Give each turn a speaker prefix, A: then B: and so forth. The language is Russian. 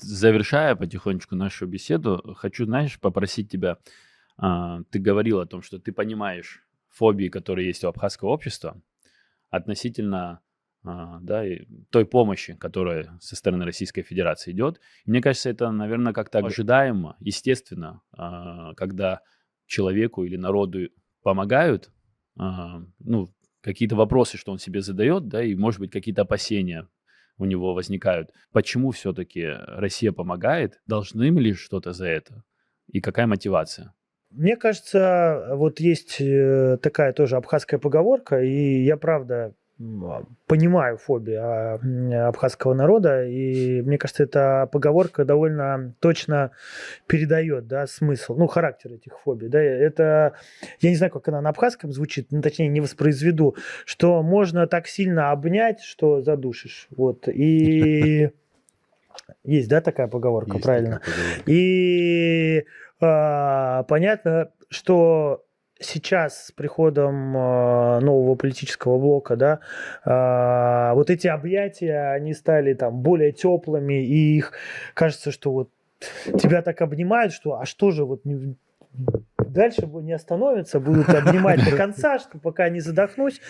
A: Завершая потихонечку нашу беседу, хочу, знаешь, попросить тебя. Ты говорил о том, что ты понимаешь фобии, которые есть у абхазского общества относительно, да, и той помощи, которая со стороны Российской Федерации идет. И мне кажется, это, наверное, как-то ожидаемо, естественно, когда человеку или народу помогают, ну, какие-то вопросы, что он себе задает, да, и, может быть, какие-то опасения у него возникают. Почему все-таки Россия помогает? Должны мы ли что-то за это? И какая мотивация?
B: Мне кажется, вот есть такая тоже абхазская поговорка, и я правда понимаю фобию абхазского народа, и мне кажется, эта поговорка довольно точно передает, да, смысл, ну, характер этих фобий, да, это, я не знаю, как она на абхазском звучит, ну, точнее, не воспроизведу, что можно так сильно обнять, что задушишь, вот, и есть, да, такая поговорка,
A: Есть такая
B: правильно,
A: поговорка.
B: и понятно, что сейчас с приходом нового политического блока, да, вот эти объятия, они стали там более теплыми, и их кажется, что вот тебя так обнимают, что а что же вот дальше не остановятся, будут обнимать до конца, что пока не задохнусь.